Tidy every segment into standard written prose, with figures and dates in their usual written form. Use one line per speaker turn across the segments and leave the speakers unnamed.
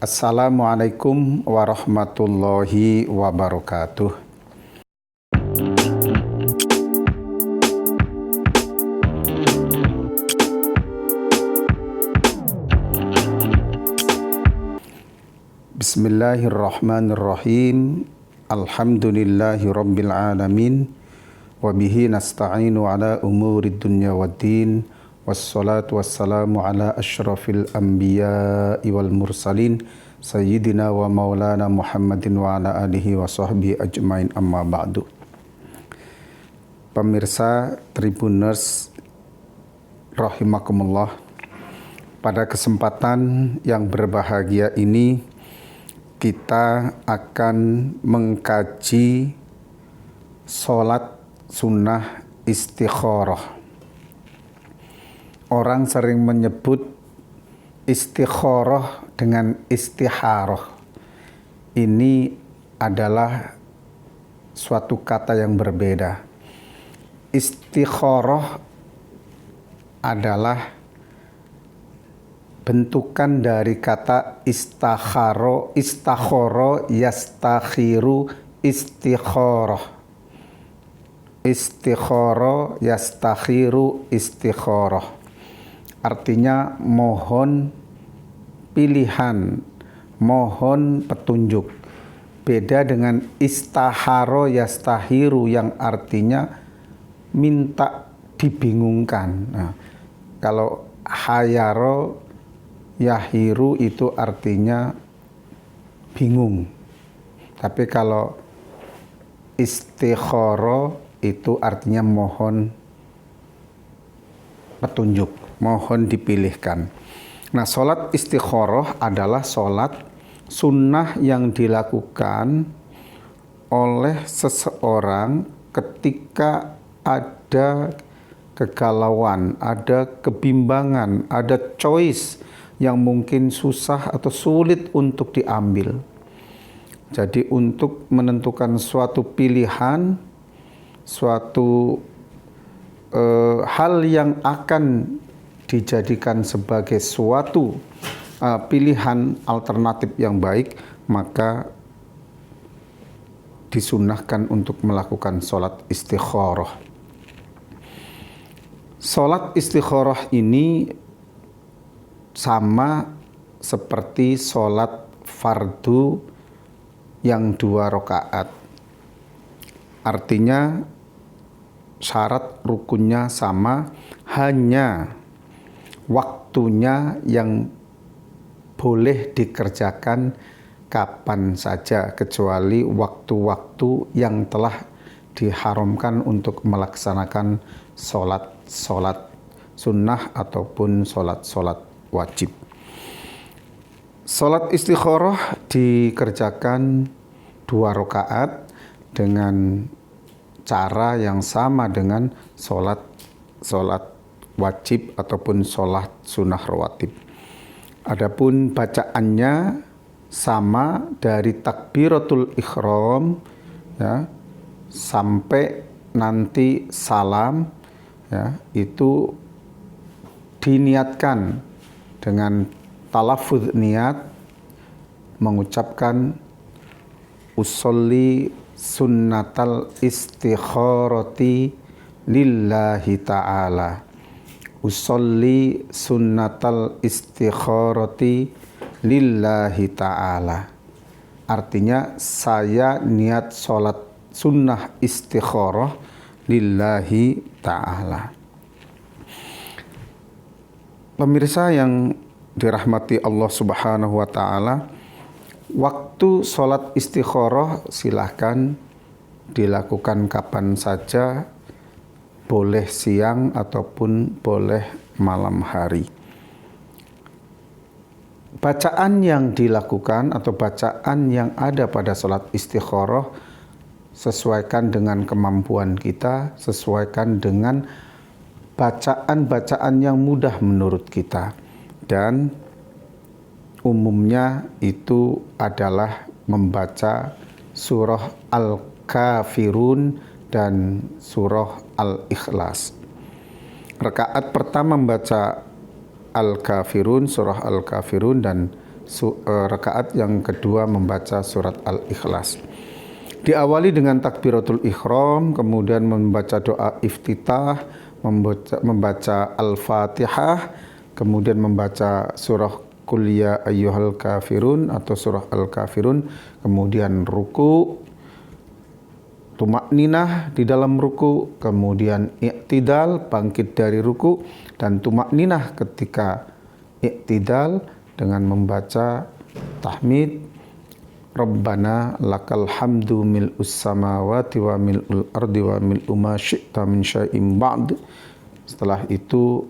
Assalamualaikum warahmatullahi wabarakatuh. Bismillahirrahmanirrahim. Alhamdulillahi rabbil alamin. Wabihi nasta'inu ala umurid dunya waddin. Wassalatu wassalamu ala ashrafil anbiya'i wal mursalin Sayyidina wa maulana Muhammadin wa ala alihi wa sahbihi ajmain, amma ba'du. Pemirsa Tribuners rahimakumullah, pada kesempatan yang berbahagia ini kita akan mengkaji sholat sunnah istikharah. Orang sering menyebut istikharah dengan istiharah. Ini adalah suatu kata yang berbeda. Istikharah adalah bentukan dari kata istakharo, yastakhiru, istikharah. Istikharah yastakhiru istikharah. Artinya mohon pilihan, mohon petunjuk. Beda dengan istaharo yastahiru yang artinya minta dibingungkan. Nah, kalau hayaro yahiru itu artinya bingung. Tapi kalau istikharah itu artinya mohon petunjuk, mohon dipilihkan. Nah, sholat istikharah adalah sholat sunnah yang dilakukan oleh seseorang ketika ada kegalauan, ada kebimbangan, ada choice yang mungkin susah atau sulit untuk diambil. Jadi untuk menentukan suatu pilihan, suatu hal yang akan dijadikan sebagai suatu pilihan alternatif yang baik, maka disunnahkan untuk melakukan sholat istikharah. Sholat istikharah ini sama seperti sholat fardu yang 2 rakaat. Artinya syarat rukunnya sama, hanya waktunya yang boleh dikerjakan kapan saja, kecuali waktu-waktu yang telah diharamkan untuk melaksanakan sholat sunnah ataupun sholat wajib. Sholat istikharah dikerjakan 2 rakaat dengan cara yang sama dengan sholat wajib ataupun sholat sunnah rawatib. Adapun bacaannya sama dari takbiratul ihram ya, sampai nanti salam ya, itu diniatkan dengan talaffuz niat mengucapkan usolli sunnatal istikharati lillahi ta'ala. Usolli sunnatal istikharati lillahi ta'ala. Artinya saya niat sholat sunnah istikharah lillahi ta'ala. Pemirsa yang dirahmati Allah Subhanahu wa ta'ala, waktu sholat istikharah silahkan dilakukan kapan saja, boleh siang ataupun boleh malam hari. Bacaan yang dilakukan atau bacaan yang ada pada sholat istikharah sesuaikan dengan kemampuan kita, sesuaikan dengan bacaan-bacaan yang mudah menurut kita. Dan umumnya itu adalah membaca surah Al-Kafirun dan surah Al-Ikhlas. Rakaat pertama membaca Al-Kafirun, surah Al-Kafirun, dan rakaat yang kedua membaca surat Al-Ikhlas. Diawali dengan takbiratul ihram, kemudian membaca doa iftitah, membaca Al-Fatihah, kemudian membaca surah Qul ya ayyuhal kafirun atau surah Al-Kafirun, kemudian ruku, tumakninah di dalam ruku, kemudian i'tidal, bangkit dari ruku, dan tumakninah ketika i'tidal dengan membaca tahmid Rabbana lakal hamdu mil'us samawati wa mil'ul ardi wa mil'u ma syi'ta min syai'im ba'd. Setelah itu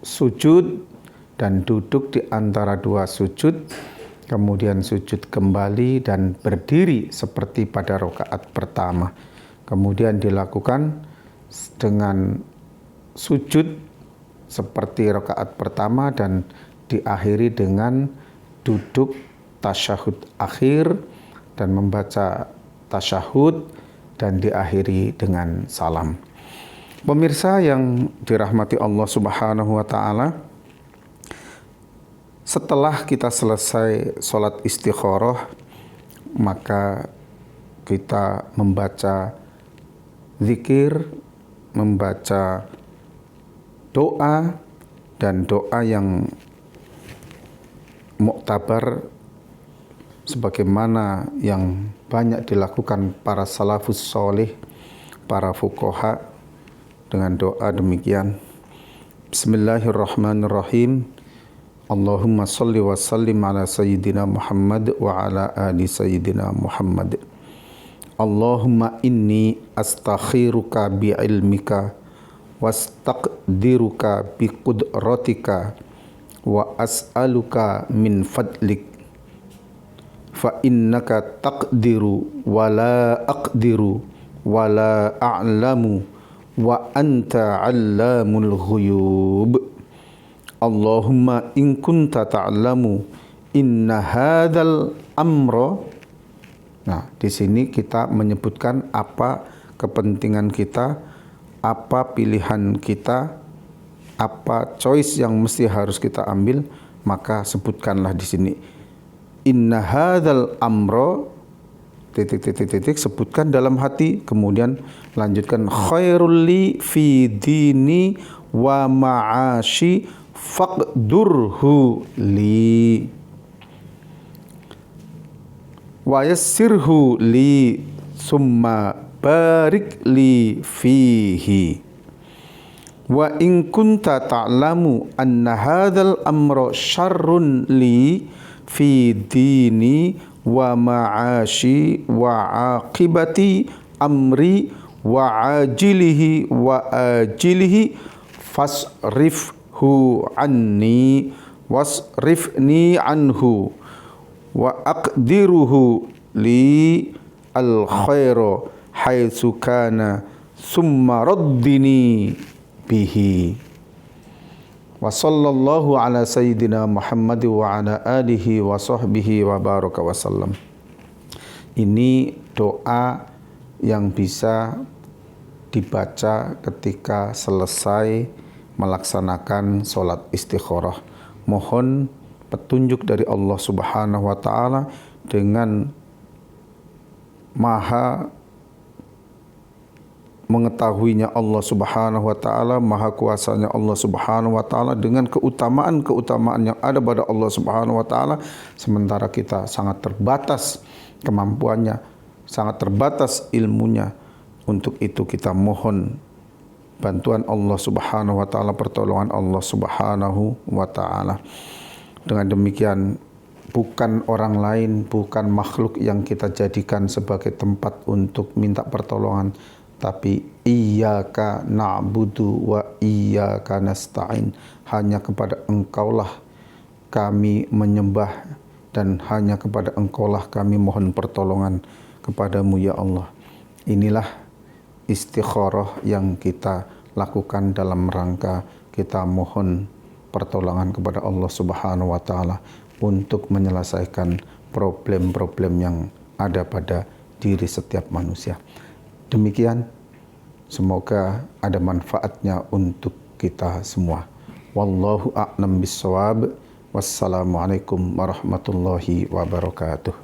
sujud dan duduk di antara dua sujud, kemudian sujud kembali dan berdiri seperti pada rakaat pertama. Kemudian dilakukan dengan sujud seperti rakaat pertama dan diakhiri dengan duduk tasyahud akhir dan membaca tasyahud dan diakhiri dengan salam. Pemirsa yang dirahmati Allah Subhanahu wa taala, setelah kita selesai sholat istikharah, maka kita membaca zikir, membaca doa, dan doa yang muktabar sebagaimana yang banyak dilakukan para salafus soleh, para fuqaha, dengan doa demikian. Bismillahirrahmanirrahim. Allahumma salli wa sallim ala sayyidina Muhammad wa ala ali sayyidina Muhammad. Allahumma inni astakhiruka bi ilmika wastaqdiruka bi qudratika wa as'aluka min fadlik fa innaka taqdiru wa la aqdiru wa la a'lamu wa anta 'allamul ghuyub. Allahumma in kunta ta'lamu inna hadzal amra. Nah, di sini kita menyebutkan apa kepentingan kita, apa pilihan kita, apa choice yang mesti harus kita ambil, maka sebutkanlah di sini. Inna hadzal amra titik, sebutkan dalam hati, kemudian lanjutkan khairul li fi dini wa ma'ashi faqdurhu li wa yassirhu li summa barik li fihi. Wa in kunta ta'lamu anna hadzal amra syarrun li fi dini wa ma'ashi wa aqibati amri wa ajilihi wa ajilihi fasrifhu anni wasrifni anhu wa aqdiruhu li al khairu haitsu kana summa raddini bihi. Wa sallallahu ala sayyidina Muhammad wa ala alihi wa sahbihi wa baraka wa sallam. Ini doa yang bisa dibaca ketika selesai melaksanakan sholat istikharah. Mohon petunjuk dari Allah Subhanahu wa taala dengan maha mengetahuinya Allah Subhanahu wa taala, maha kuasanya Allah Subhanahu wa taala, dengan keutamaan-keutamaan yang ada pada Allah Subhanahu wa taala, sementara kita sangat terbatas kemampuannya, sangat terbatas ilmunya. Untuk itu kita mohon bantuan Allah Subhanahu wa taala, pertolongan Allah Subhanahu wa taala. Dengan demikian, bukan orang lain, bukan makhluk yang kita jadikan sebagai tempat untuk minta pertolongan, tapi iyyaka na'budu wa iyyaka nasta'in. Hanya kepada Engkaulah kami menyembah dan hanya kepada Engkaulah kami mohon pertolongan kepadamu ya Allah. Inilah istikharah yang kita lakukan dalam rangka kita mohon pertolongan kepada Allah Subhanahu wa taala untuk menyelesaikan problem-problem yang ada pada diri setiap manusia. Demikian, semoga ada manfaatnya untuk kita semua. Wallahu a'lam bissawab. Wassalamualaikum warahmatullahi wabarakatuh.